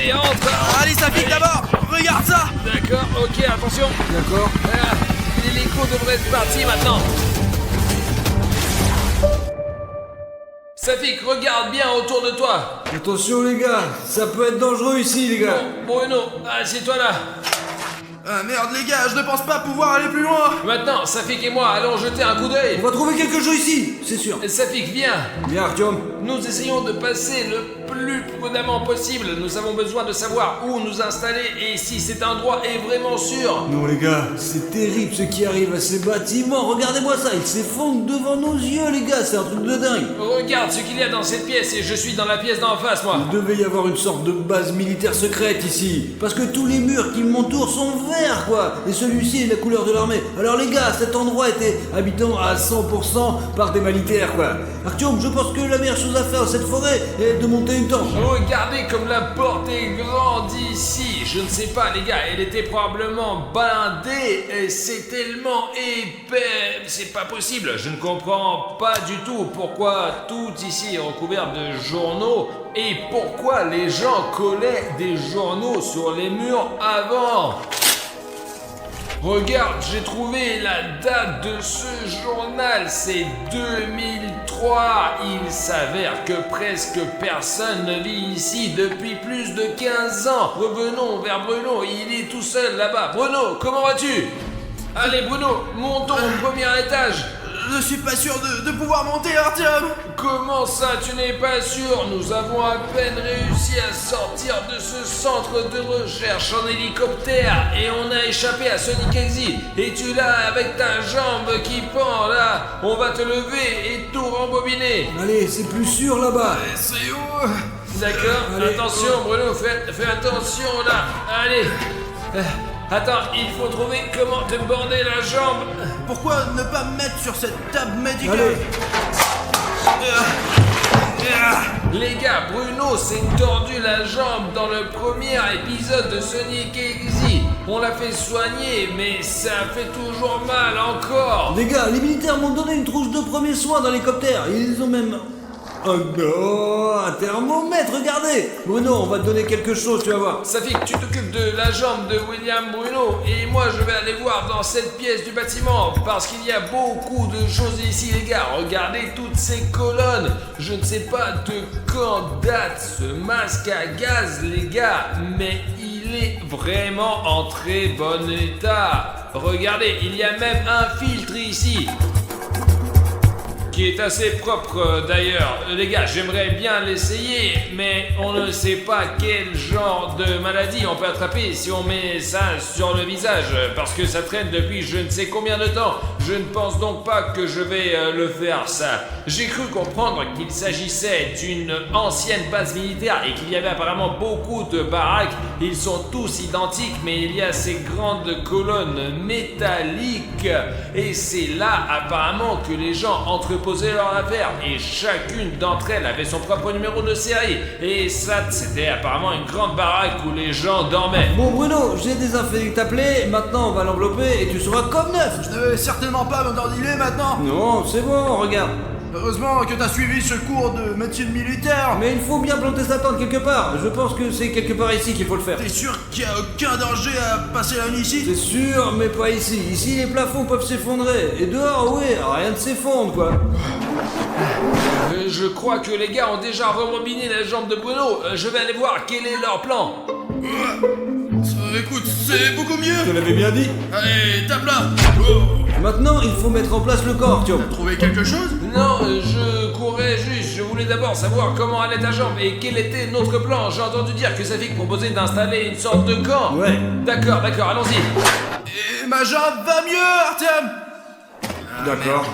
Allez, entre. Allez, Safik d'abord. Regarde ça. D'accord, ok, attention. D'accord. L'hélico devrait être parti maintenant. Safik, regarde bien autour de toi. Attention les gars, ça peut être dangereux ici les gars. Bon, Bruno, assieds-toi là. Ah merde les gars, je ne pense pas pouvoir aller plus loin. Maintenant, Safik et moi allons jeter un coup d'œil. On va trouver quelque chose ici, c'est sûr. Safik, viens. Bien Artyom. Nous essayons de passer le plus prudemment possible. Nous avons besoin de savoir où nous installer et si cet endroit est vraiment sûr. Non les gars, c'est terrible ce qui arrive à ces bâtiments. Regardez-moi ça, ils s'effondrent devant nos yeux les gars, c'est un truc de dingue. Regarde ce qu'il y a dans cette pièce et je suis dans la pièce d'en face, moi. Il devait y avoir une sorte de base militaire secrète ici. Parce que tous les murs qui m'entourent sont verts quoi. Et celui-ci est la couleur de l'armée. Alors les gars, cet endroit était habitant à 100% par des militaires quoi. Artyom, je pense que la meilleure chose à faire dans cette forêt est de monter une tente. Regardez comme la porte est grande ici. Je ne sais pas les gars, elle était probablement blindée et c'est tellement épais. C'est pas possible. Je ne comprends pas du tout pourquoi tout ici est recouvert de journaux et pourquoi les gens collaient des journaux sur les murs avant. Regarde, j'ai trouvé la date de ce journal, c'est 2003. Il s'avère que presque personne ne vit ici depuis plus de 15 ans. Revenons vers Bruno, il est tout seul là-bas. Bruno, comment vas-tu? Allez Bruno, montons au premier étage. Je suis pas sûr de pouvoir monter, Artyom. Comment ça, tu n'es pas sûr? Nous avons à peine réussi à sortir de ce centre de recherche en hélicoptère et on a échappé à Sonic Exit. Et tu là avec ta jambe qui pend là, on va te lever et tout rembobiner. Allez, c'est plus sûr là-bas. C'est où? D'accord, Allez. attention Bruno, fais attention là. Allez. Attends, il faut trouver comment te border la jambe. Pourquoi ne pas me mettre sur cette table médicale? Allez. Les gars, Bruno s'est tordu la jambe dans le premier épisode de Sonic Exit. On l'a fait soigner, mais ça fait toujours mal encore. Les gars, les militaires m'ont donné une trousse de premiers soins dans l'hélicoptère. Ils ont même... Oh non, un thermomètre, regardez. Bruno, on va te donner quelque chose, tu vas voir. Safik, tu t'occupes de la jambe de William Bruno et moi je vais aller voir dans cette pièce du bâtiment parce qu'il y a beaucoup de choses ici les gars. Regardez toutes ces colonnes. Je ne sais pas de quand date ce masque à gaz les gars, mais il est vraiment en très bon état. Regardez, il y a même un filtre ici. Qui est assez propre d'ailleurs. Les gars, j'aimerais bien l'essayer, mais on ne sait pas quel genre de maladie on peut attraper si on met ça sur le visage, parce que ça traîne depuis je ne sais combien de temps. Je ne pense donc pas que je vais le faire ça. J'ai cru comprendre qu'il s'agissait d'une ancienne base militaire et qu'il y avait apparemment beaucoup de baraques. Ils sont tous identiques, mais il y a ces grandes colonnes métalliques et c'est là apparemment que les gens entreposaient leurs affaires et chacune d'entre elles avait son propre numéro de série. Et ça, c'était apparemment une grande baraque où les gens dormaient. Bon Bruno, j'ai désinfecté ta plaie, maintenant on va l'envelopper et tu seras comme neuf. Je ne vais certainement pas m'endordiler maintenant. Non, c'est bon, regarde. Heureusement que t'as suivi ce cours de médecine militaire. Mais il faut bien planter sa tente quelque part. Je pense que c'est quelque part ici qu'il faut le faire. T'es sûr qu'il n'y a aucun danger à passer la nuit ici? C'est sûr, mais pas ici. Ici, les plafonds peuvent s'effondrer. Et dehors, oui, rien ne s'effondre, quoi. Je crois que les gars ont déjà rembobiné la jambe de Bruno. Je vais aller voir quel est leur plan. Écoute, c'est beaucoup Je mieux. te l'avais bien dit. Allez, tape là. Maintenant, il faut mettre en place le corps, Artyom. Trouvé quelque chose? Non, je courais juste. Je voulais d'abord savoir comment allait ta jambe et quel était notre plan. J'ai entendu dire que Safik proposait d'installer une sorte de camp. Ouais. D'accord, allons-y. Et ma jambe va mieux, Artyom. D'accord.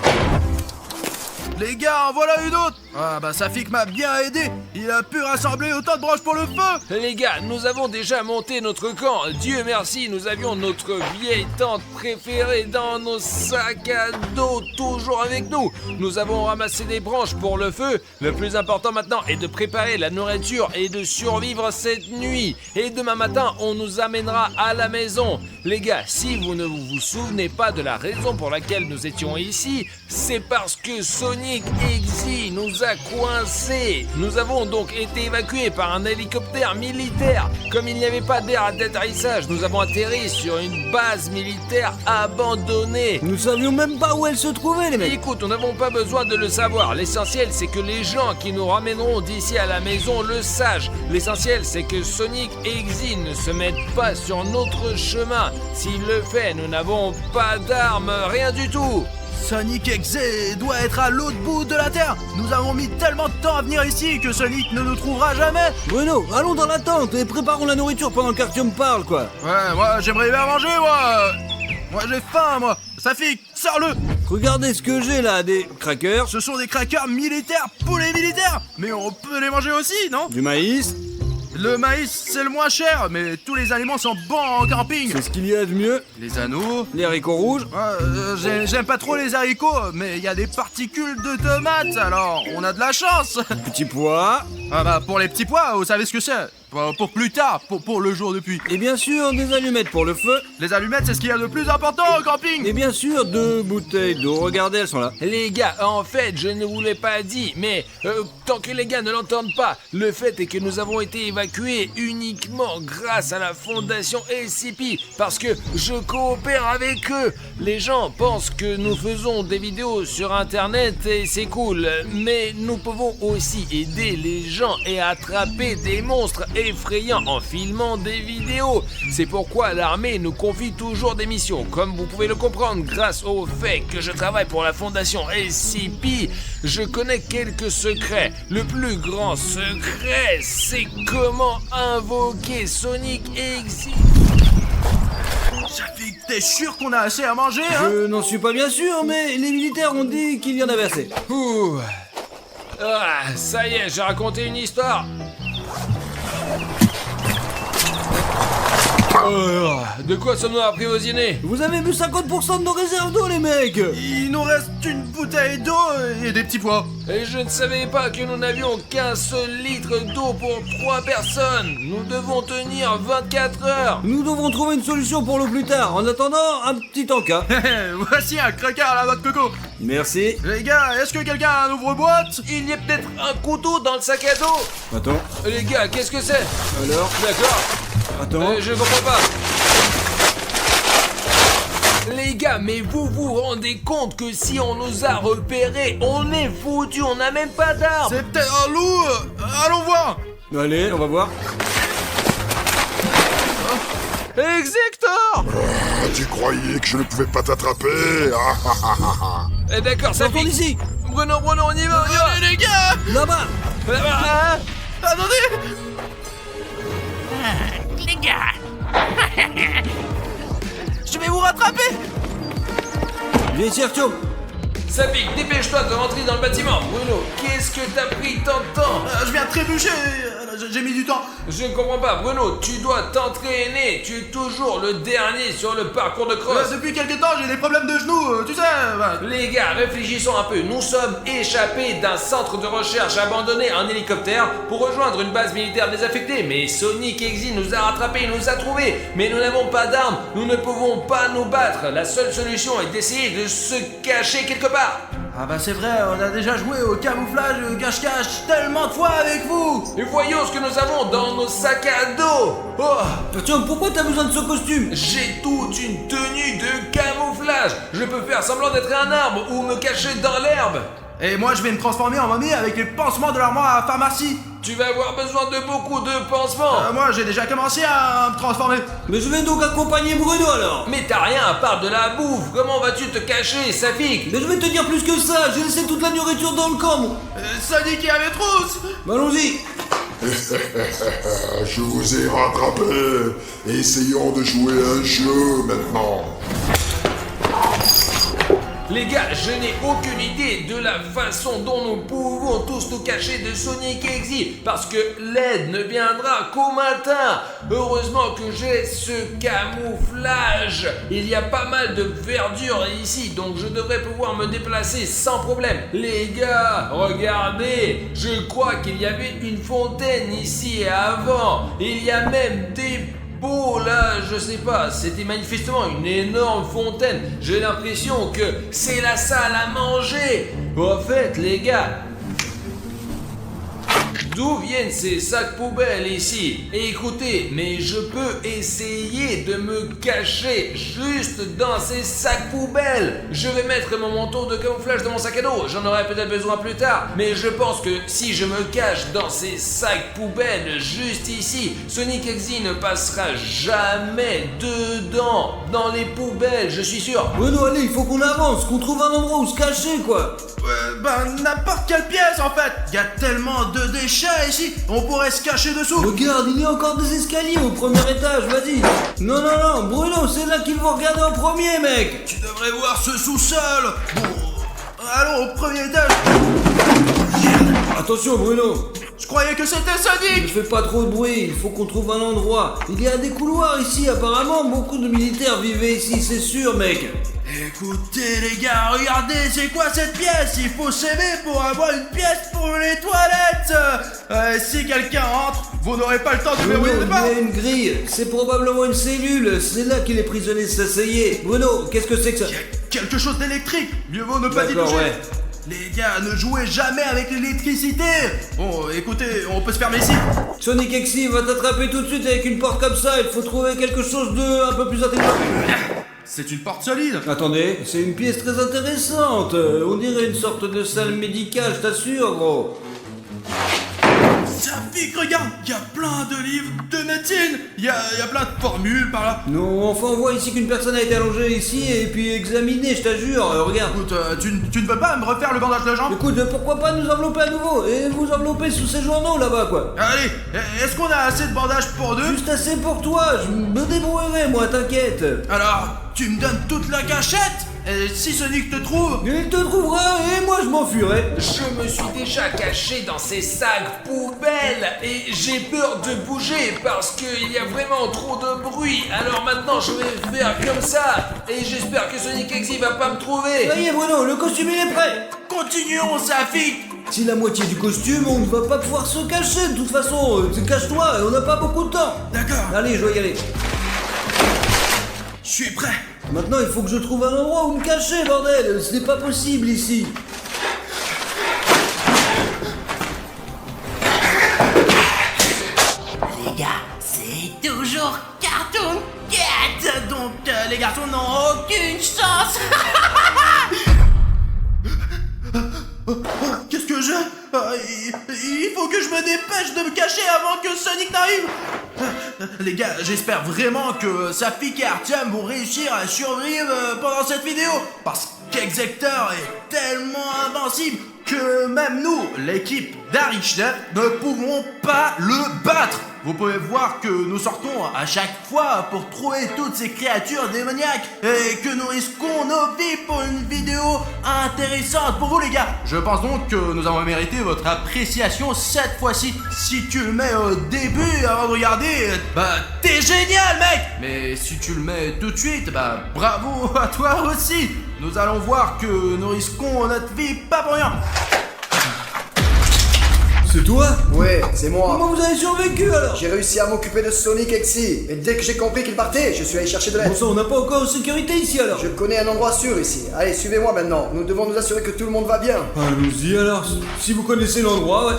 Les gars, en voilà une autre. Ah bah Safik m'a bien aidé. Il a pu rassembler autant de branches pour le feu. Les gars, nous avons déjà monté notre camp. Dieu merci, nous avions notre vieille tente préférée dans nos sacs à dos, toujours avec nous. Nous avons ramassé des branches pour le feu. Le plus important maintenant est de préparer la nourriture et de survivre cette nuit. Et demain matin, on nous amènera à la maison. Les gars, si vous ne vous souvenez pas de la raison pour laquelle nous étions ici, c'est parce que Sonic Exit nous a coincé. Nous avons donc été évacués par un hélicoptère militaire. Comme il n'y avait pas d'air d'atterrissage, nous avons atterri sur une base militaire abandonnée. Nous savions même pas où elle se trouvait, les mecs. Écoute, nous n'avons pas besoin de le savoir. L'essentiel, c'est que les gens qui nous ramèneront d'ici à la maison le sachent. L'essentiel, c'est que Sonic et Iggy ne se mettent pas sur notre chemin. S'il le fait, nous n'avons pas d'armes, rien du tout. Sonic Exe doit être à l'autre bout de la Terre. Nous avons mis tellement de temps à venir ici que Sonic ne nous trouvera jamais. Bruno, allons dans la tente et préparons la nourriture pendant qu'Artyom parle, quoi. Ouais, moi j'aimerais bien manger, moi. Moi j'ai faim, moi. Safik, sors-le. Regardez ce que j'ai là, des crackers, Ce sont des crackers militaires pour les militaires. Mais on peut les manger aussi, non? du maïs. Le maïs, c'est le moins cher, mais tous les aliments sont bons en camping. C'est ce qu'il y a de mieux. Les anneaux. Les haricots rouges. J'aime pas trop les haricots, mais il y a des particules de tomates, alors on a de la chance. Petits pois. Ah bah pour les petits pois, vous savez ce que c'est? Pour plus tard, pour le jour de pluie. Et bien sûr, des allumettes pour le feu. Les allumettes, c'est ce qu'il y a de plus important au camping. Et bien sûr, 2 bouteilles d'eau. Regardez, elles sont là. Les gars, en fait, je ne vous l'ai pas dit, mais tant que les gars ne l'entendent pas, le fait est que nous avons été évacués uniquement grâce à la fondation SCP, parce que je coopère avec eux. Les gens pensent que nous faisons des vidéos sur Internet et c'est cool, mais nous pouvons aussi aider les gens et attraper des monstres effrayants en filmant des vidéos. C'est pourquoi l'armée nous confie toujours des missions. Comme vous pouvez le comprendre, grâce au fait que je travaille pour la fondation SCP, je connais quelques secrets. Le plus grand secret, c'est comment invoquer Sonic et Iggy. Safik, t'es sûr qu'on a assez à manger, hein? Je n'en suis pas bien sûr, mais les militaires ont dit qu'il y en avait assez. Ouh. Ah, ça y est, j'ai raconté une histoire. De quoi sommes-nous apprivoisés? Vous avez bu 50% de nos réserves d'eau, les mecs. Il nous reste une bouteille d'eau et des petits pois. Et je ne savais pas que nous n'avions qu'un seul litre d'eau pour 3 personnes. Nous devons tenir 24 heures. Nous devrons trouver une solution pour l'eau plus tard. En attendant, un petit encas. Voici un cracker à la noix de coco. Merci. Les gars, est-ce que quelqu'un a un ouvre-boîte? Il y a peut-être un couteau dans le sac à dos. Attends. Les gars, qu'est-ce que c'est? Alors, D'accord. attends. Je comprends pas. Les gars, mais vous vous rendez compte que si on nous a repérés, on est foutus, on n'a même pas d'armes. C'est peut-être un loup. Allons voir. Allez, on va voir. Hector! Tu croyais que je ne pouvais pas t'attraper? D'accord, ça Sortons fait... d'ici. Bruno, on y va, Allez les gars. Là-bas. Là-bas. Attendez. Les gars, Je vais vous rattraper. Viens ici, Artyom. Safik, dépêche-toi de rentrer dans le bâtiment. Bruno, qu'est-ce que t'as pris tant de temps? Je viens de trébucher. J'ai mis du temps. Je ne comprends pas, Bruno, tu dois t'entraîner. Tu es toujours le dernier sur le parcours de cross. Depuis quelques temps, j'ai des problèmes de genoux, tu sais. Les gars, réfléchissons un peu. Nous sommes échappés d'un centre de recherche abandonné en hélicoptère pour rejoindre une base militaire désaffectée. Mais Sonic et Iggy nous a rattrapés, nous a trouvés. Mais nous n'avons pas d'armes, nous ne pouvons pas nous battre. La seule solution est d'essayer de se cacher quelque part. Ah bah c'est vrai, on a déjà joué au camouflage, cache-cache tellement de fois avec vous. Et voyons ce que nous avons dans nos sacs à dos. Oh, Artyom, pourquoi t'as besoin de ce costume? j'ai toute une tenue de camouflage. Je peux faire semblant d'être un arbre ou me cacher dans l'herbe. Et moi je vais me transformer en mamie avec les pansements de l'armoire à pharmacie. Tu vas avoir besoin de beaucoup de pansements. Moi j'ai déjà commencé à me transformer. Mais je vais donc accompagner Bruno alors. Mais t'as rien à part de la bouffe. Comment vas-tu te cacher, Safik? Mais je vais te dire plus que ça, j'ai laissé toute la nourriture dans le camp, moi. Sonic et mes trousses. Bah, allons-y. Je vous ai rattrapé. Essayons de jouer un jeu maintenant. Les gars, je n'ai aucune idée de la façon dont nous pouvons tous nous cacher de Sonic et Iggy, parce que l'aide ne viendra qu'au matin. Heureusement que j'ai ce camouflage. Il y a pas mal de verdure ici, donc je devrais pouvoir me déplacer sans problème. Les gars, regardez, je crois qu'il y avait une fontaine ici avant. Il y a même des... Oh là, je sais pas, c'était manifestement une énorme fontaine. J'ai l'impression que c'est la salle à manger. En fait, les gars, d'où viennent ces sacs poubelles ici. Et écoutez, mais je peux essayer de me cacher juste dans ces sacs poubelles. Je vais mettre mon manteau de camouflage dans mon sac à dos, j'en aurai peut-être besoin plus tard. Mais je pense que si je me cache dans ces sacs poubelles juste ici, Sonic Exy ne passera jamais dedans, dans les poubelles, je suis sûr. Bruno, allez, il faut qu'on avance, qu'on trouve un endroit où se cacher, quoi. N'importe quelle pièce en fait. Il y a tellement de déchets ici, on pourrait se cacher dessous. Regarde, il y a encore des escaliers au premier étage, vas-y. Non, Bruno, c'est là qu'il faut regarder en premier, mec. Tu devrais voir ce sous-sol. Bon, allons au premier étage. Attention, Bruno. Je croyais que c'était Ne Sonic. fais pas trop de bruit, il faut qu'on trouve un endroit. Il y a des couloirs ici, apparemment, beaucoup de militaires vivaient ici, c'est sûr, mec. Écoutez les gars, regardez, c'est quoi cette pièce? Il faut s'aimer pour avoir une pièce pour les toilettes. Si quelqu'un entre, vous n'aurez pas le temps de Bruno, verrouiller il le y pas. a une grille, c'est probablement une cellule, c'est là que les prisonniers s'asseyaient. Bruno, qu'est-ce que c'est que ça? Il y a quelque chose d'électrique. Mieux vaut ne pas y D'accord, toucher. ouais. Les gars, ne jouez jamais avec l'électricité. Bon, écoutez, on peut se fermer ici. Sonic Exy va t'attraper tout de suite avec une porte comme ça, il faut trouver quelque chose de un peu plus intelligent. C'est une porte solide. Attendez, c'est une pièce très intéressante. On dirait une sorte de salle médicale, je t'assure, gros. Safik, regarde, il y a plein de livres de médecine. Il y a plein de formules par là. Non, enfin, on voit ici qu'une personne a été allongée ici et puis examinée, je t'assure. Regarde. Écoute, tu ne veux pas me refaire le bandage de la jambe? Écoute, pourquoi pas nous envelopper à nouveau et vous envelopper sous ces journaux là-bas, quoi. Allez, est-ce qu'on a assez de bandages pour deux? Juste assez pour toi, je me débrouillerai, moi, t'inquiète. Alors, tu me donnes toute la cachette? Et si Sonic te trouve? Il te trouvera et moi je m'enfuirai. Je me suis déjà caché dans ces sacs poubelles et j'ai peur de bouger parce qu'il y a vraiment trop de bruit. Alors maintenant je vais faire comme ça et j'espère que Sonic Exy va pas me trouver. Ça y est, Bruno, le costume il est prêt. Continuons, Safik. Si la moitié du costume, on ne va pas pouvoir se cacher. De toute façon, cache-toi, on n'a pas beaucoup de temps. D'accord, Allez, je vais y aller. je suis prêt. Maintenant, il faut que je trouve un endroit où me cacher, bordel. Ce n'est pas possible ici. Les gars, c'est toujours Cartoon Cat. Donc, les garçons n'ont Aucune chance. Qu'est-ce que j'ai? Il faut que je me dépêche de me cacher avant que Sonic n'arrive. Les gars, j'espère vraiment que Safik et Artyom vont réussir à survivre pendant cette vidéo. Parce qu'Exector est tellement invincible que même nous, l'équipe d'Arichnet, ne pouvons pas le battre. Vous pouvez voir que nous sortons à chaque fois pour trouver toutes ces créatures démoniaques et que nous risquons nos vies pour une vidéo intéressante pour vous les gars. Je pense donc que nous avons mérité votre appréciation cette fois-ci. Si tu le mets au début avant de regarder, bah t'es génial mec. Mais si tu le mets tout de suite, bah bravo à toi aussi. Nous allons voir que nous risquons notre vie pas pour rien. C'est toi? Ouais, c'est moi. Comment vous avez survécu alors? J'ai réussi à m'occuper de Sonic Exy. Et dès que j'ai compris qu'il partait, je suis allé chercher de Bon l'aide. sang, on n'a pas encore de sécurité ici alors. Je connais un endroit sûr ici. Allez, suivez-moi maintenant. Nous devons nous assurer que tout le monde va bien. Allons-y alors, si vous connaissez l'endroit, ouais.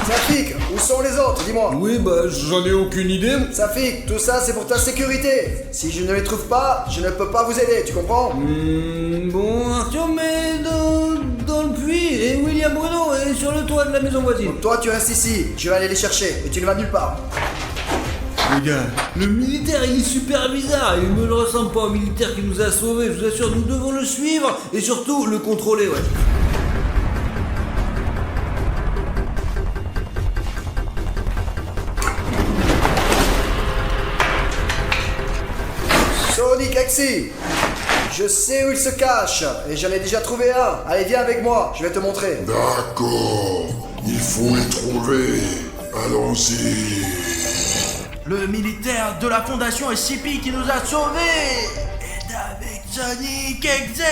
Safik, où sont les autres? Dis-moi. Oui, bah j'en ai aucune idée. Safik, tout ça c'est pour ta sécurité. Si je ne les trouve pas, je ne peux pas vous aider, tu comprends? Bon, Arthur, mais dans le puits, et William Bruno est sur le toit de la maison voisine. Donc toi tu restes ici, je vais aller les chercher et tu ne vas nulle part. Les gars, le militaire il est super bizarre, il ne le ressemble pas au militaire qui nous a sauvés, je vous assure, nous devons le suivre et surtout le contrôler, ouais. Sonic Exy, je sais où il se cache et j'en ai déjà trouvé un. Allez, viens avec moi, je vais te montrer. D'accord, il faut les trouver. Allons-y. Le militaire de la fondation SCP qui nous a sauvés. Et avec Sonic Exy.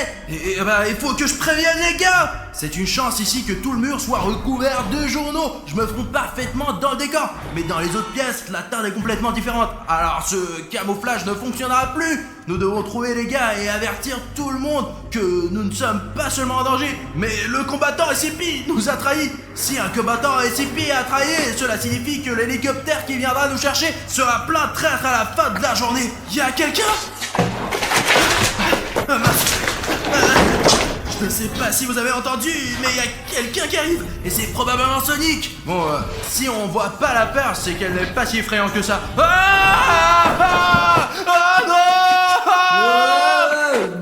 Et bah il faut que je prévienne les gars. C'est une chance ici que tout le mur soit recouvert de journaux. Je me fonds parfaitement dans le décor. Mais dans les autres pièces, la teinte est complètement différente. Alors ce camouflage ne fonctionnera plus. Nous devons trouver les gars et avertir tout le monde que nous ne sommes pas seulement en danger, mais le combattant SCP nous a trahis. Si un combattant SCP a trahi, cela signifie que l'hélicoptère qui viendra nous chercher sera plein de traîtres à la fin de la journée. Y a quelqu'un? Je ne sais pas si vous avez entendu, mais il y a quelqu'un qui arrive, et c'est probablement Sonic. Bon, si on voit pas la peur, c'est qu'elle n'est pas si effrayante que ça.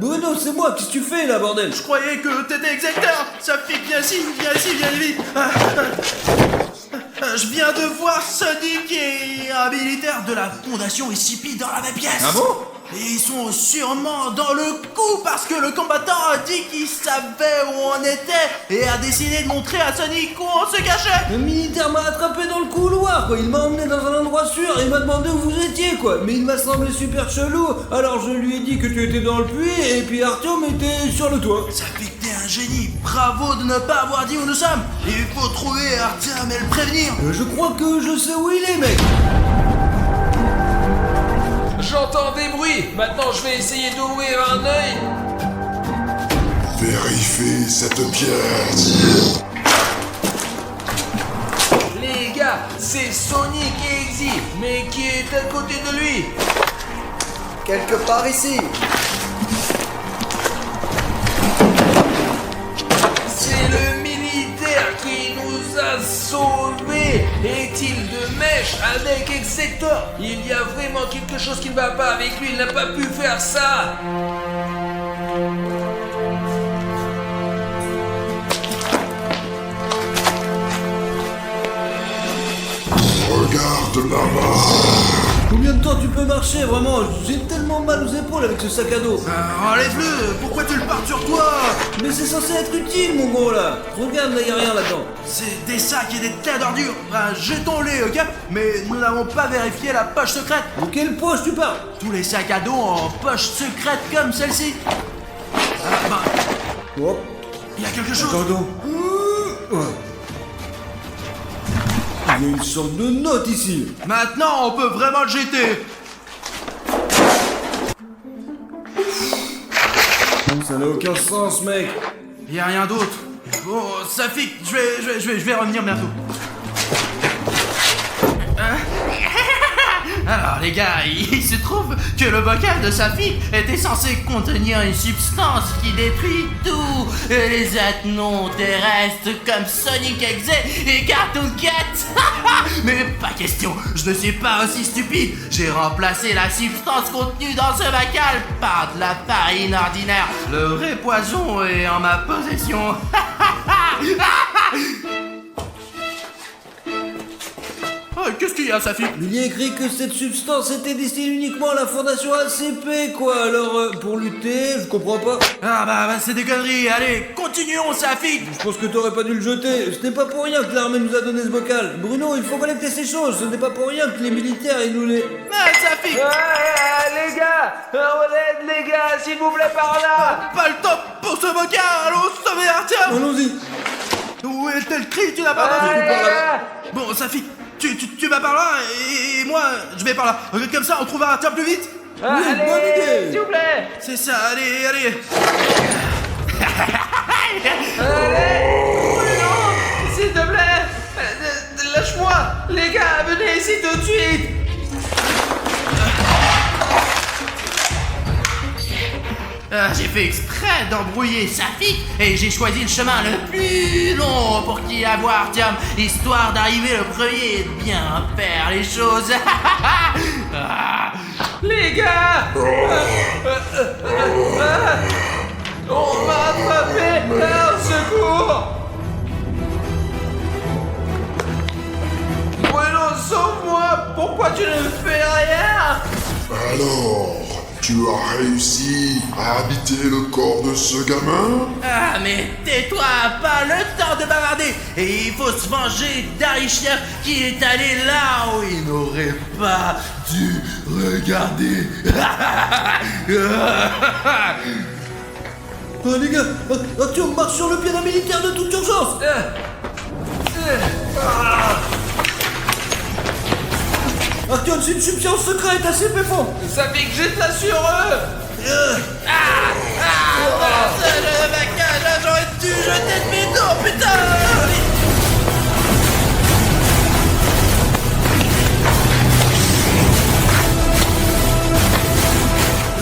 Bruno, c'est moi, qu'est-ce que tu fais là, bordel? Je croyais que t'étais exécuteur. Ça fait viens ici, viens vite. Je viens de voir Sonic et un militaire de la fondation SCP dans la même pièce. Ah bon? Et ils sont sûrement dans le coup parce que le combattant a dit qu'il savait où on était et a décidé de montrer à Sonic où on se cachait. Le militaire m'a attrapé dans le couloir, quoi. Il m'a emmené dans un endroit sûr et il m'a demandé où vous étiez, quoi. Mais il m'a semblé super chelou. Alors je lui ai dit que tu étais dans le puits et puis Artyom était sur le toit. Ça fait que t'es un génie. Bravo de ne pas avoir dit où nous sommes. Il faut trouver Artyom et le prévenir. Je crois que je sais où il est, mec. J'entends des bruits. Maintenant, je vais essayer d'ouvrir un œil. Vérifiez cette pièce. Les gars, c'est Sonic et Exy. Mais qui est à côté de lui? Quelque part ici. C'est le militaire qui nous a sauvés. Est-il de mèche avec Exector? Il y a vraiment quelque chose qui ne va pas avec lui. Il n'a pas pu faire ça. Regarde là-bas. Combien de temps tu peux marcher, vraiment? J'ai tellement mal aux épaules avec ce sac à dos. Enlève-le. Pourquoi tu le portes sur toi? Mais c'est censé être utile, mon gros, là. Regarde, là, y a rien là-dedans. C'est des sacs et des tas d'ordures. Jetons-les, ok? Mais nous n'avons pas vérifié la poche secrète. De quelle poche tu parles? Tous les sacs à dos en poche secrète comme celle-ci. Oh, Il y a quelque chose. attends donc. Ouais. Il y a une sorte de note ici. Maintenant, on peut vraiment le jeter. Ça n'a aucun sens, mec. Il y a rien d'autre. Bon, Safik, je vais revenir bientôt. Alors les gars, il se trouve que le bocal de Safik était censé contenir une substance qui détruit tout les êtres non terrestres comme Sonic Exe et Cartoon Cat. Mais pas question, je ne suis pas aussi stupide. J'ai remplacé la substance contenue dans ce bocal par de la farine ordinaire. Le vrai poison est en ma possession. Qu'est-ce qu'il y a, Safik? Il y a écrit que cette substance était destinée uniquement à la fondation ACP, quoi. Alors, pour lutter, je comprends pas. Ah bah c'est des conneries, allez, continuons, Safik. Je pense que t'aurais pas dû le jeter. Ce n'est pas pour rien que l'armée nous a donné ce bocal. Bruno, il faut collecter ces choses. Ce n'est pas pour rien que les militaires, ils nous les... Safik. Les gars, on aide les gars, s'il vous plaît, par là. Pas le temps pour ce bocal, allons sauver Artyom. Allons-y. Où était le cri? Tu n'as pas entendu? Bon, Safik, tu vas par là et moi, je vais par là. Comme ça, on trouvera Artyom plus vite. Oui, bonne idée. S'il vous plaît. C'est ça, allez. Non, s'il te plaît. Lâche-moi. Les gars, venez ici tout de suite. J'ai fait exprès d'embrouiller Safik et j'ai choisi le chemin le plus long pour qu'il y avoir Artyom, histoire d'arriver le premier et de bien faire les choses. Les gars. On m'a attrapé. Au secours. Bruno, sauve-moi. Pourquoi tu ne fais rien? Alors, tu as réussi à habiter le corps de ce gamin? Ah mais tais-toi, pas le temps de bavarder. Et il faut se venger d'Arichien qui est allé là où il n'aurait pas dû regarder. Oh les gars, Artyom marche sur le pied d'un militaire de toute urgence. Artyom, c'est une substance secrète assez féfonde. Ça fait que j'ai de la sur eux. J'aurais dû jeter de mes dents, putain.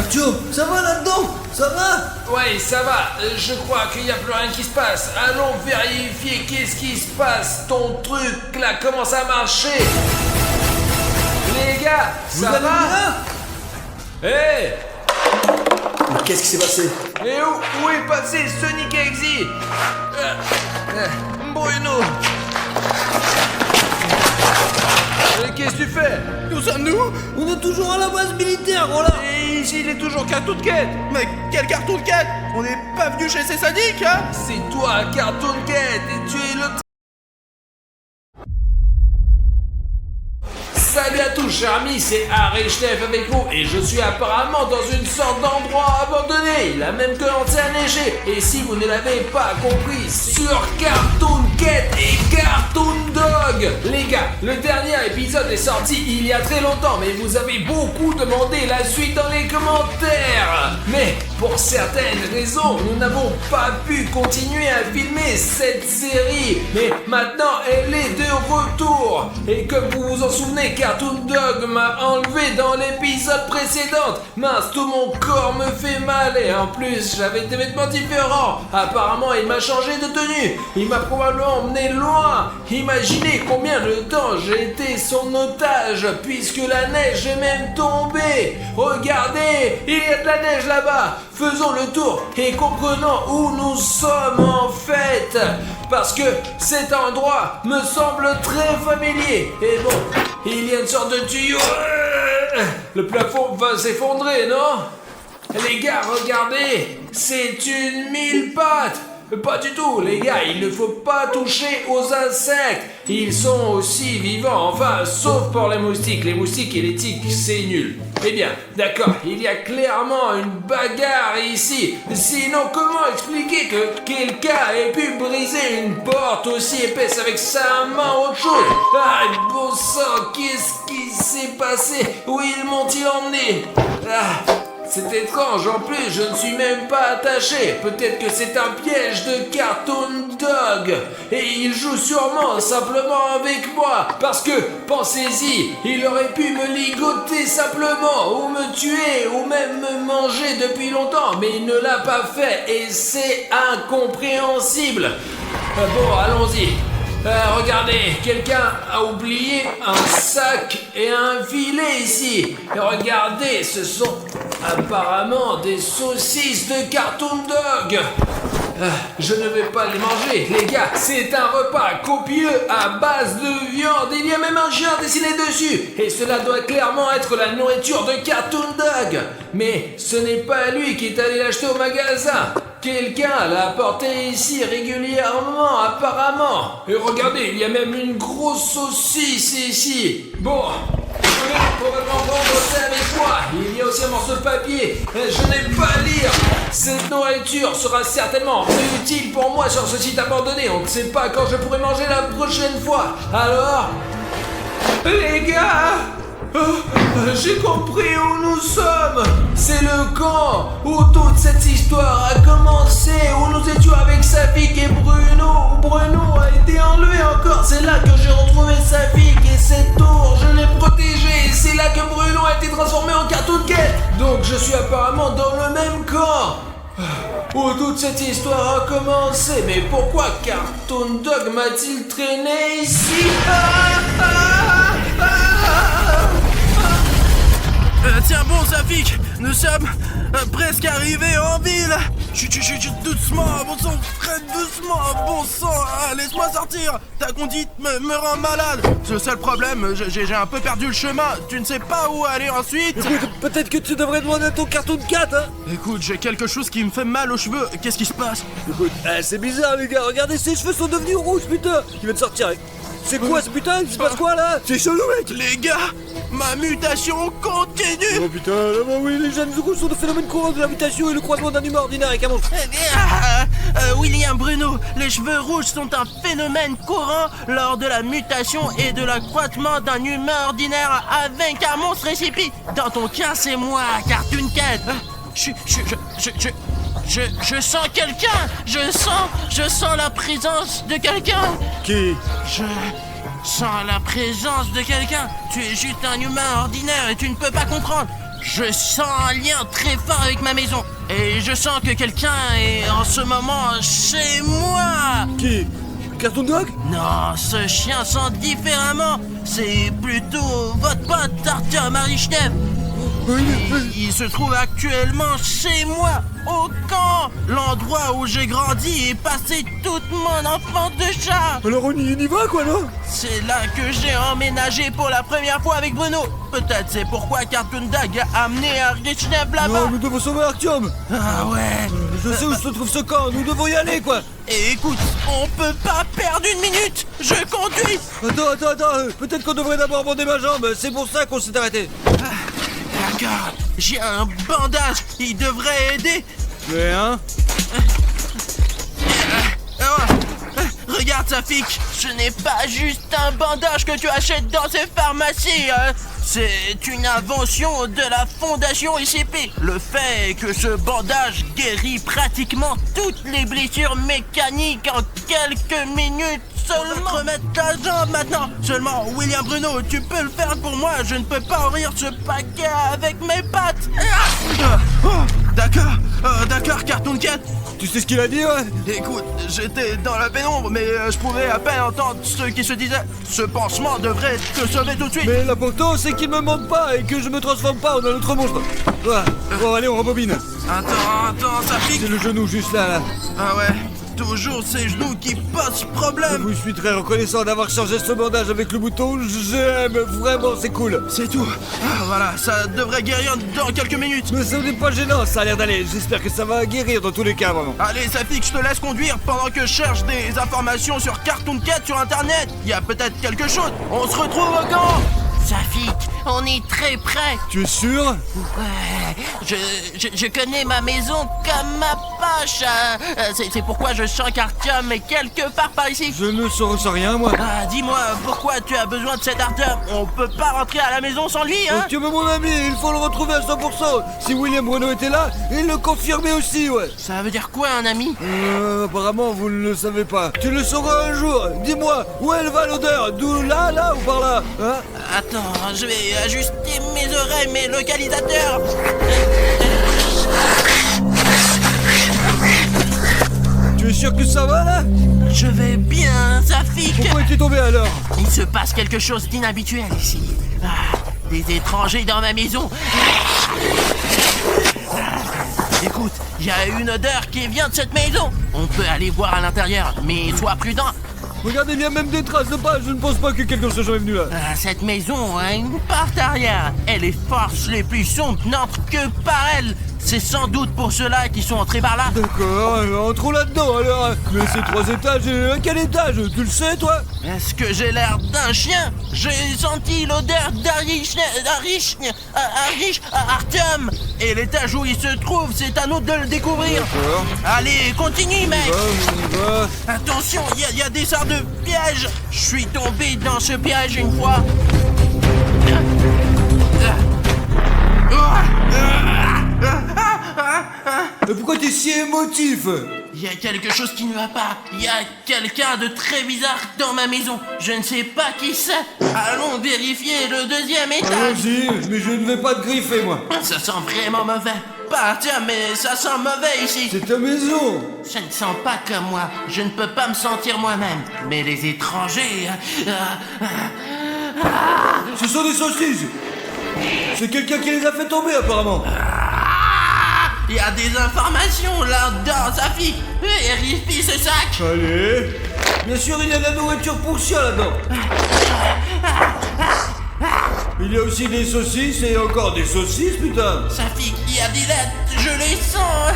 Artyom, ça va là-dedans? Ça va? Ouais, ça va. Je crois qu'il n'y a plus rien qui se passe. Allons vérifier qu'est-ce qui se passe. Ton truc là commence à marcher. Les gars, Vous ça allez va? bien? Hé! Mais qu'est-ce qui s'est passé? Et où est passé Sonic Exy? Bruno! Qu'est-ce que tu fais? Nous sommes nous? On est toujours à la base militaire, voilà. Et ici, il est toujours Cartoon Cat. Mais quel carton de cat? On n'est pas venu chez ces sadiques, hein? C'est toi, Cartoon Cat, et tu es le... Salut à tous, chers amis, c'est Harry Schneef avec vous et je suis apparemment dans une sorte d'endroit abandonné. Il a même commencé à neiger. Et si vous ne l'avez pas compris, sur Cartoon Cat et Cartoon Dog. Les gars, le dernier épisode est sorti il y a très longtemps, mais vous avez beaucoup demandé la suite dans les commentaires. Mais pour certaines raisons, nous n'avons pas pu continuer à filmer cette série. Mais maintenant, elle est de retour. Et comme vous vous en souvenez, Cartoon Dog m'a enlevé dans l'épisode précédent. Mince, tout mon corps me fait mal et en plus j'avais des vêtements différents. Apparemment il m'a changé de tenue. Il m'a probablement emmené loin. Imaginez combien de temps j'ai été son otage puisque la neige est même tombée. Regardez, il y a de la neige là-bas. Faisons le tour et comprenons où nous sommes en fait. Parce que cet endroit me semble très familier. Et bon, il y a une sorte de tuyau. Le plafond va s'effondrer, non? Les gars, regardez, c'est une mille pattes. Pas du tout, les gars, il ne faut pas toucher aux insectes. Ils sont aussi vivants, enfin, sauf pour les moustiques. Les moustiques et les tiques, c'est nul. Eh bien, d'accord, il y a clairement une bagarre ici. Sinon, comment expliquer que quelqu'un ait pu briser une porte aussi épaisse avec sa main ou autre chose? Ah, bon sang, qu'est-ce qui s'est passé? Où ils m'ont-ils emmené? C'est étrange, en plus je ne suis même pas attaché. Peut-être que c'est un piège de Cartoon Dog. Et il joue sûrement simplement avec moi. Parce que, pensez-y, il aurait pu me ligoter simplement, ou me tuer, ou même me manger depuis longtemps. Mais il ne l'a pas fait, et c'est incompréhensible. Bon, allons-y. Regardez, quelqu'un a oublié un sac et un filet ici. Et regardez, ce sont apparemment des saucisses de Cartoon Dog. Je ne vais pas les manger, les gars. C'est un repas copieux à base de viande. Il y a même un chien dessiné dessus. Et cela doit clairement être la nourriture de Cartoon Dog. Mais ce n'est pas lui qui est allé l'acheter au magasin. Quelqu'un l'a apporté ici régulièrement, apparemment. Et regardez, il y a même une grosse saucisse ici. Bon, je vais probablement prendre ça avec moi. Il y a aussi un morceau de papier. Je n'ai pas à lire. Cette nourriture sera certainement utile pour moi sur ce site abandonné. On ne sait pas quand je pourrai manger la prochaine fois. Alors, les gars, j'ai compris où nous sommes. C'est le camp où toute cette histoire a commencé, où nous étions avec Safik et Bruno. Bruno a été enlevé encore. C'est là que j'ai retrouvé Safik et cette tour, je l'ai protégée. C'est là que Bruno a été transformé en Cartoon Cat. Donc je suis apparemment dans le même camp où toute cette histoire a commencé. Mais pourquoi Cartoon Dog m'a-t-il traîné ici? Tiens bon, Safik, nous sommes presque arrivés en ville. Chut, doucement, bon sang, très doucement, bon sang, laisse-moi sortir. Ta conduite me rend malade. Le seul problème, j'ai un peu perdu le chemin. Tu ne sais pas où aller ensuite? Écoute, peut-être que tu devrais demander à ton Cartoon Cat, hein. Écoute, j'ai quelque chose qui me fait mal aux cheveux. Qu'est-ce qui se passe? Écoute, c'est bizarre les gars, regardez, ses cheveux sont devenus rouges, putain. Il va te sortir avec... C'est quoi ce putain? Il se passe quoi là? C'est chelou mec! Les gars, ma mutation continue. Oh putain, là bah oui, les jeunes zougous sont de phénomènes courants de la mutation et le croisement d'un humain ordinaire avec un monstre. William Bruno, les cheveux rouges sont un phénomène courant lors de la mutation et de l'accroissement d'un humain ordinaire avec un monstre récipi. Dans ton cas, c'est moi, Cartoon Cat. Je sens quelqu'un. Je sens la présence de quelqu'un. Qui? Je sens la présence de quelqu'un. Tu es juste un humain ordinaire et tu ne peux pas comprendre. Je sens un lien très fort avec ma maison. Et je sens que quelqu'un est en ce moment chez moi. Qui? Cartoon Dog? Non, ce chien sent différemment. C'est plutôt votre pote Arthur Marichnev. Il se trouve actuellement chez moi, au camp, l'endroit où j'ai grandi et passé toute mon enfance de chat. Alors on y va quoi non? C'est là que j'ai emménagé pour la première fois avec Bruno. Peut-être c'est pourquoi Cartoon Dog a amené Marichnev là-bas. Non, nous devons sauver Artyom. Ah ouais. Je sais où se trouve ce camp, nous devons y aller quoi. Et écoute, on peut pas perdre une minute. Je conduis. Attends, peut-être qu'on devrait d'abord bander ma jambe, c'est pour ça qu'on s'est arrêté. D'accord, j'ai un bandage, il devrait aider. Mais hein? Regarde Safik, ce n'est pas juste un bandage que tu achètes dans ces pharmacies. C'est une invention de la fondation ICP. Le fait est que ce bandage guérit pratiquement toutes les blessures mécaniques en quelques minutes seulement. Remettre ta jambe maintenant. Seulement, William Bruno, tu peux le faire pour moi. Je ne peux pas ouvrir ce paquet avec mes pattes. D'accord, Cartoon Cat. Tu sais ce qu'il a dit ouais? Écoute, j'étais dans la pénombre, mais je pouvais à peine entendre ceux qui se disaient « Ce pansement devrait te sauver tout de suite !» Mais l'important c'est qu'il me manque pas et que je me transforme pas en un autre monstre. Voilà. Bon allez on rembobine. Attends, ça pique. C'est le genou juste là. Ah ouais, toujours ces genoux qui posent problème. Je suis très reconnaissant d'avoir changé ce bandage avec le bouton. J'aime vraiment, c'est cool. C'est tout. Voilà, ça devrait guérir dans quelques minutes. Mais ça n'est pas gênant, ça a l'air d'aller. J'espère que ça va guérir dans tous les cas vraiment. Allez, Safik, je te laisse conduire pendant que je cherche des informations sur Cartoon Cat sur internet. Il y a peut-être quelque chose. On se retrouve au camp. Safik, on est très près. Tu es sûr? Ouais, je connais ma maison comme ma poche. C'est pourquoi je sens qu'Artyom est quelque part par ici. Je ne ressens rien moi. Dis-moi, pourquoi tu as besoin de cet Artyom? On peut pas rentrer à la maison sans lui, hein? Tu veux mon ami, il faut le retrouver à 100%. Si William Bruno était là, il le confirmait aussi, ouais. Ça veut dire quoi, un ami? Apparemment, vous ne le savez pas. Tu le sauras un jour. Dis-moi, où elle va l'odeur? D'où là ou par là? Hein? Attends, je vais ajuster mes oreilles, mes localisateurs. Tu es sûr que ça va là? Je vais bien, Safik. Pourquoi es-tu tombé alors? Il se passe quelque chose d'inhabituel ici. Des étrangers dans ma maison. Écoute, il y a une odeur qui vient de cette maison. On peut aller voir à l'intérieur, mais sois prudent. Regardez, il y a même des traces de pas. Je ne pense pas que quelqu'un soit jamais venu là. Cette maison a une porte arrière. Et les forces les plus sombres n'entrent que par elle. C'est sans doute pour ceux-là qui sont entrés par là. D'accord, entrons là-dedans alors. Mais ces 3 étages, à quel étage? Tu le sais toi? Est-ce que j'ai l'air d'un chien? J'ai senti l'odeur Artyom. Et l'étage où il se trouve, c'est à nous de le découvrir. D'accord. Allez, continue mec. On y va. Attention, il y a des sortes de pièges. Je suis tombé dans ce piège une fois. Mais pourquoi t'es si émotif? Il y a quelque chose qui ne va pas. Il y a quelqu'un de très bizarre dans ma maison. Je ne sais pas qui c'est. Allons vérifier le 2e étage. Allons-y, mais je ne vais pas te griffer moi. Ça sent vraiment mauvais. Pas tiens, mais ça sent mauvais ici. C'est ta maison. Ça ne sent pas comme moi. Je ne peux pas me sentir moi-même. Mais les étrangers... Ce sont des saucisses. C'est quelqu'un qui les a fait tomber apparemment. Il y a des informations là-dedans, Safik. Vérifie ce sac. Allez. Bien sûr, il y a de la nourriture pour chien là-dedans. Il y a aussi des saucisses et encore des saucisses, putain. Safik, il y a des lettres, je les sens.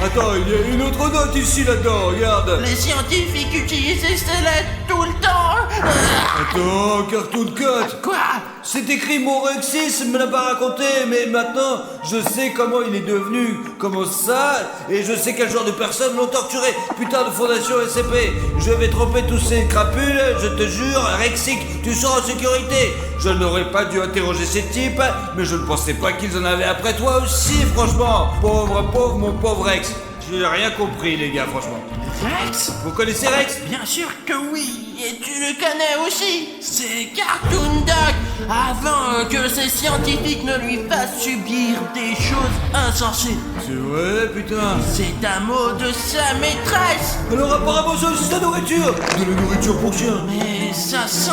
Attends, il y a une autre note ici là-dedans, regarde. Les scientifiques utilisent ces lettres tout le temps. Attends, Cartoon Cut. Quoi? C'est écrit mon Rexis me l'a pas raconté, mais maintenant je sais comment il est devenu, comment ça, et je sais quel genre de personnes l'ont torturé. Putain de fondation SCP, je vais tromper tous ces crapules, je te jure, Rexic, tu seras en sécurité. Je n'aurais pas dû interroger ces types, mais je ne pensais pas qu'ils en avaient après toi aussi, franchement. Pauvre, mon pauvre Rex. J'ai rien compris, les gars, franchement. Rex? Vous connaissez Rex? Bien sûr que oui, et tu le connais aussi. C'est Cartoon Dog. Avant que ces scientifiques ne lui fassent subir des choses insensées. C'est vrai, putain. C'est un mot de sa maîtresse. Alors apparemment ça aussi, c'est de la nourriture. De la nourriture pour chien. Mais ça sent...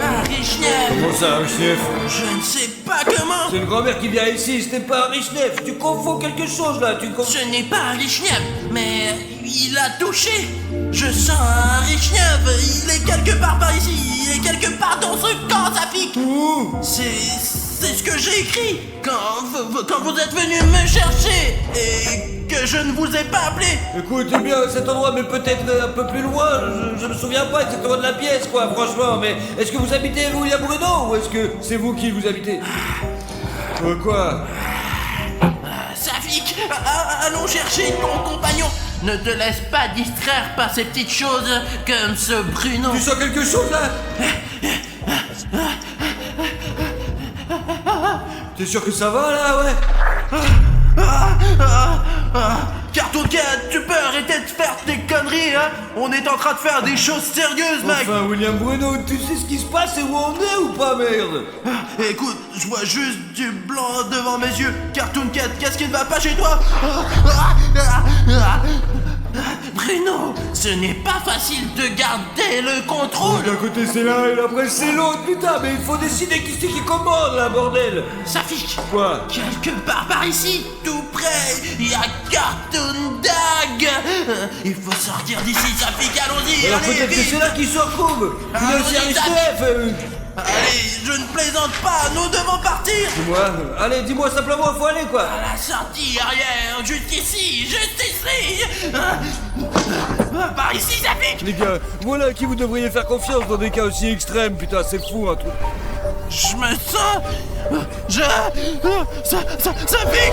un Richnef. Comment ça, un chef? Je ne sais pas comment. C'est une grand-mère qui vient ici, ce n'est pas un Richnef. Tu confonds quelque chose là, Ce n'est pas un Richnef, mais il a touché. Je sens un Richnef. Il est quelque part par ici. Il est quelque part dans ce camp, ça pique. Ouh. C'est ce que j'ai écrit quand vous êtes venu me chercher et que je ne vous ai pas appelé. Écoute, eh bien, cet endroit, mais peut-être un peu plus loin, je me souviens pas exactement de la pièce, quoi, franchement, mais est-ce que vous habitez, vous, William Bruno, ou est-ce que c'est vous qui vous habitez? Quoi? Safik, allons chercher ton compagnon. Ne te laisse pas distraire par ces petites choses comme ce Bruno. Tu sens quelque chose, là? T'es sûr que ça va, là, ouais? Cartoon Cat, tu peux arrêter de faire tes conneries, hein? On est en train de faire des choses sérieuses, mec! Enfin, William Bruno, tu sais ce qui se passe et où on est ou pas, merde? Écoute, je vois juste du blanc devant mes yeux. Cartoon Cat, qu'est-ce qui ne va pas chez toi? Bruno, ce n'est pas facile de garder le contrôle. D'un côté c'est l'un et après c'est l'autre, putain, mais il faut décider qui c'est qui commande, là, bordel! Safik, Quoi? quelque part par ici, tout près, il y a Cartoon Dog. Il faut sortir d'ici, Safik, allons-y, Alors allez, peut-être que vite. c'est là qu'il se retrouve! Il y a aussi un Allons-y, Richnef. Allez, je ne plaisante pas, nous devons partir! Dis-moi, allez, dis-moi simplement, faut aller, quoi! À la sortie arrière, juste ici, juste ici. Par ici, Safik. Les gars, voilà à qui vous devriez faire confiance dans des cas aussi extrêmes, putain, c'est fou, un truc. Je me sens... Safik.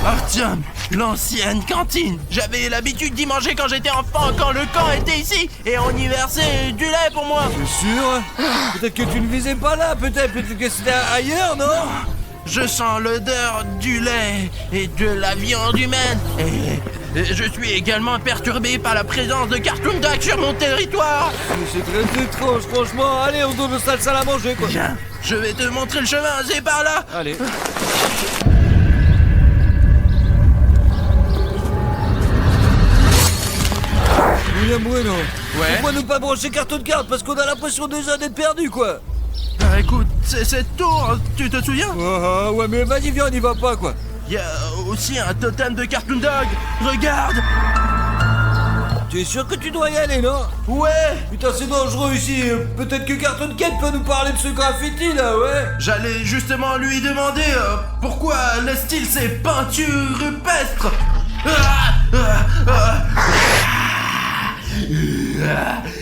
Artyom, l'ancienne cantine. J'avais l'habitude d'y manger quand j'étais enfant, quand le camp était ici, et on y versait du lait pour moi. T'es sûr? Peut-être que tu ne visais pas là, peut-être que c'était ailleurs, non? Je sens l'odeur du lait et de la viande humaine. Et je suis également perturbé par la présence de Cartoon Dog sur mon territoire. C'est très étrange, franchement. Allez, on donne le salle à manger, quoi. Viens, je vais te montrer le chemin, c'est par là. Allez. William Bruno. Ouais. Pourquoi ne pas brancher Cartoon Card? Parce qu'on a l'impression déjà d'être perdu, quoi. Écoute, c'est cette tour, tu te souviens? Ah, ouais, mais vas-y, viens, on y va pas, quoi. Il y a aussi un totem de Cartoon Dog, regarde! Tu es sûr que tu dois y aller, non? Ouais! Putain, c'est dangereux ici. Peut-être que Cartoon Cat peut nous parler de ce graffiti, là, ouais? J'allais justement lui demander pourquoi laisse-t-il ces peintures rupestres?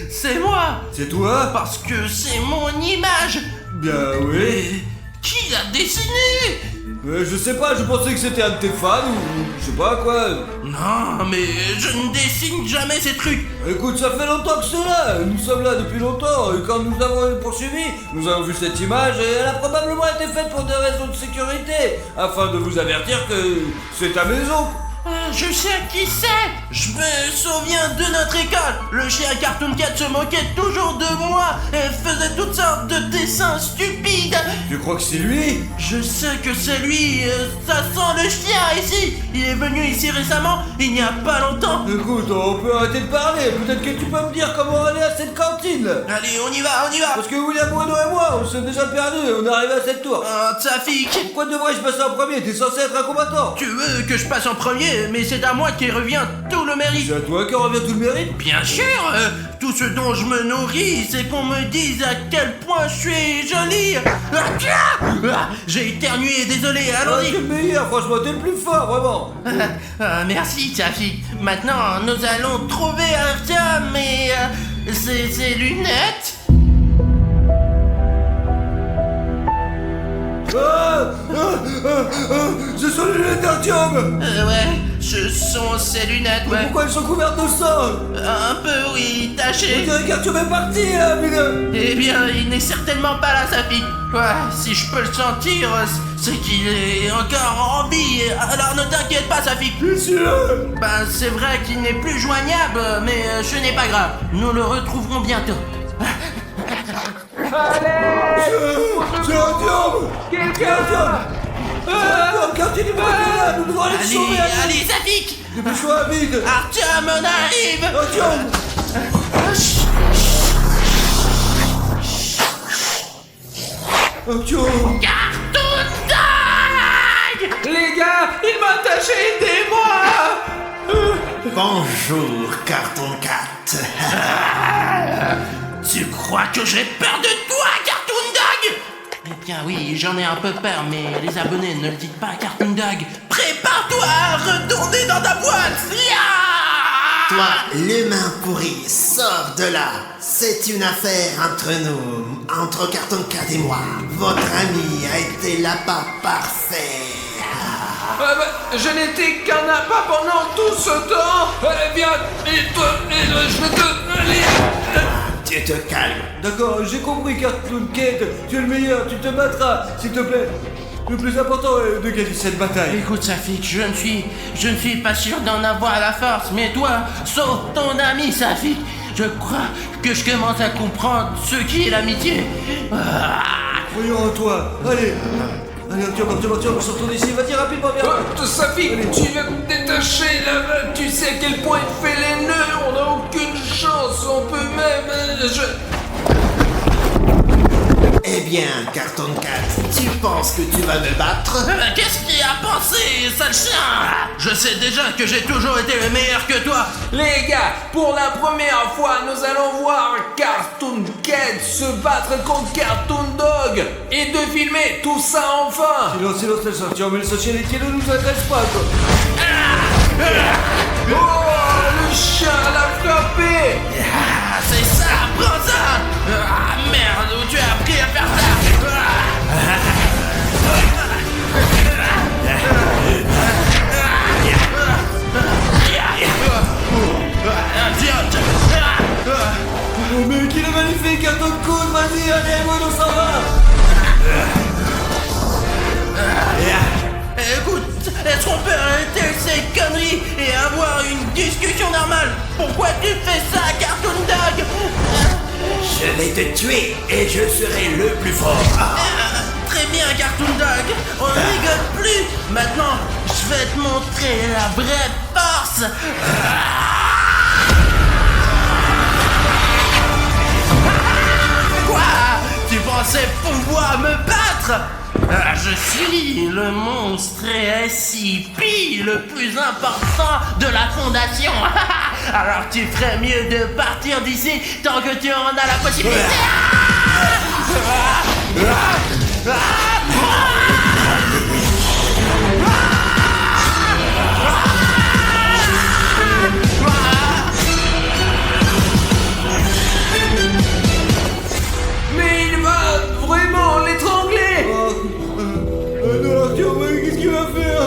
C'est moi! C'est toi? Parce que c'est mon image. Bien, oui. Et qui l'a dessiné? Je sais pas, je pensais que c'était un de tes fans ou je sais pas quoi. Non, mais je ne dessine jamais ces trucs. Écoute, ça fait longtemps que c'est là. Nous sommes là depuis longtemps. Et quand nous avons poursuivi, nous avons vu cette image et elle a probablement été faite pour des raisons de sécurité, afin de vous avertir que c'est ta maison. Je sais qui c'est. Je me souviens de notre école. Le chien Cartoon Cat se moquait toujours de moi et faisait toutes sortes de dessins stupides. Tu crois que c'est lui? Je sais que c'est lui. Ça sent le chien ici. Il est venu ici récemment, il n'y a pas longtemps. Écoute, on peut arrêter de parler. Peut-être que tu peux me dire comment aller à cette cantine. Allez, on y va, on y va. Parce que William Bruno et moi, on s'est déjà perdus. On est arrivé à cette tour. Tsafik, Pourquoi devrais-je passer en premier? T'es censé être un combattant. tu veux que je passe en premier, mais c'est à moi qui revient tout le mérite. C'est à toi qu'en revient tout le mérite. Bien sûr, tout ce dont je me nourris, c'est qu'on me dise à quel point je suis jolie. J'ai éternué, désolé, Ah, allons-y. t'es le meilleur, franchement, t'es le plus fort, vraiment. Merci, Taffy. Maintenant, nous allons trouver Artyom et ses lunettes. Ce sont les lunettes d'Artyom. Ouais, ce sont ses lunettes, ouais. Pourquoi elles sont couvertes de sang? Un peu, oui, On taché. dirait qu'Artyom est parti, là, putain. Eh bien, il n'est certainement pas là, Safi. Ouais, si je peux le sentir, c'est qu'il est encore en vie. Alors ne t'inquiète pas, Safi. C'est sûr. Ben, c'est vrai qu'il n'est plus joignable, mais ce n'est pas grave. Nous le retrouverons bientôt. C'est Artyom. Quelqu'un Quand il est pas là, nous devons aller le sauver. Allez, Safi. Dépêche-toi, vite. Artyom, on arrive. Artyom. Artyom. Cartoon Dog. Les gars, il m'a attaché, aidez-moi. Bonjour, Carton Cat. Tu crois que j'ai peur de toi, Cartoon Dog? Eh bien oui, j'en ai un peu peur, mais les abonnés ne le dites pas à Cartoon Dog. Prépare-toi à retourner dans ta boîte. Toi, l'humain pourri, sors de là. C'est une affaire entre nous, entre Carton Cat et moi. Votre ami a été l'appât parfait. Je n'étais qu'un appât pendant tout ce temps. Viens, et toi, je vais te... Tu te calmes. D'accord, j'ai compris, Cartoon Cat. Tu es le meilleur, tu te battras, s'il te plaît. Le plus important est de gagner cette bataille. Écoute, Safik, je ne suis pas sûr d'en avoir la force, mais toi, sauve ton ami, Safik. Je crois que je commence à comprendre ce qui est l'amitié. Voyons en toi. Allez, Artyom, sortons d'ici. Vas-y, rapidement, viens. Safi, tu vas me détacher là. Tu sais à quel point il fait les nœuds. On n'a aucune chance. On peut même... Eh bien, Carton Cat, tu penses que tu vas me battre? Qu'est-ce qu'il a pensé, sale chien? Je sais déjà que j'ai toujours été le meilleur que toi. Les gars, pour la première fois, nous allons voir Cartoon Cat se battre contre Cartoon Dog et de filmer tout ça enfin. Silence, laisse Artyom, mais le société ne nous intéresse pas, quoi. Oh, le chien l'a frappé. Ah, c'est ça, prends ça. Ah, merde, où tu as appris à faire ça? Oh, mais qu'il est magnifique, Carton Cat, vas-y, allez, moi, on s'en va. Écoute, est-ce qu'on peut arrêter ces conneries et avoir une discussion normale? Pourquoi tu fais ça, Cartoon Dog? Je vais te tuer et je serai le plus fort. Très bien, Cartoon Dog, on ne rigole plus. Maintenant, je vais te montrer la vraie force. Quoi? Tu pensais pouvoir me battre? Je suis le monstre SCP le plus important de la fondation. Alors tu ferais mieux de partir d'ici tant que tu en as la possibilité. Mais il va vraiment l'étrangler. Non, Artyom, mais qu'est-ce qu'il va faire?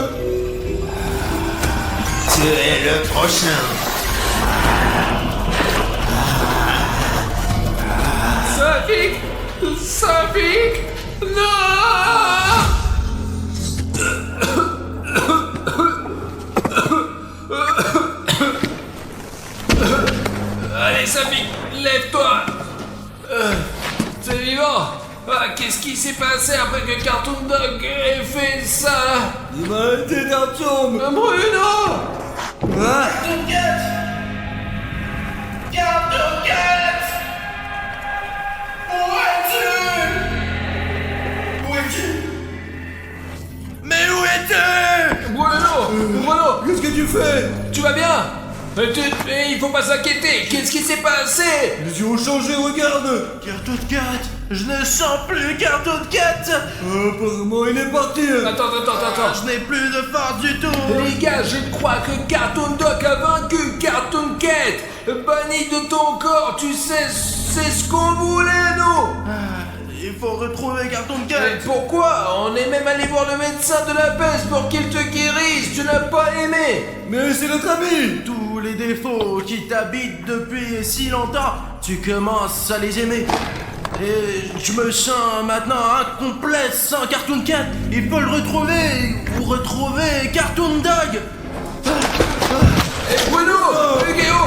Tu es le prochain. Safik, non. Allez, Safik, lève-toi. T'es vivant. Qu'est-ce qui s'est passé après que Cartoon Dog ait fait ça? Il m'a arrêté d'Artyom. Bruno! Ah. Cartoon Cat! Où es-tu? Mais où es-tu? Bruno! Qu'est-ce que tu fais? Tu vas bien? Il faut pas s'inquiéter. Qu'est-ce qui s'est passé? Les yeux ont changé, regarde. Cartoon Cat, je ne sens plus Cartoon Cat. Apparemment, il est parti. Attends. Je n'ai plus de force du tout. Les gars, je crois que Cartoon Doc a vaincu Cartoon Cat. Banni de ton corps, tu sais, c'est ce qu'on voulait, nous. Il faut retrouver Cartoon Cat. Mais pourquoi? On est même allé voir le médecin de la peste pour qu'il te guérisse. Tu n'as pas aimé. Mais c'est notre ami. Tous les défauts qui t'habitent depuis si longtemps, tu commences à les aimer. Et je me sens maintenant incomplet sans Cartoon Cat. Il faut le retrouver ou retrouver Cartoon Dog. Et Bruno, Hugues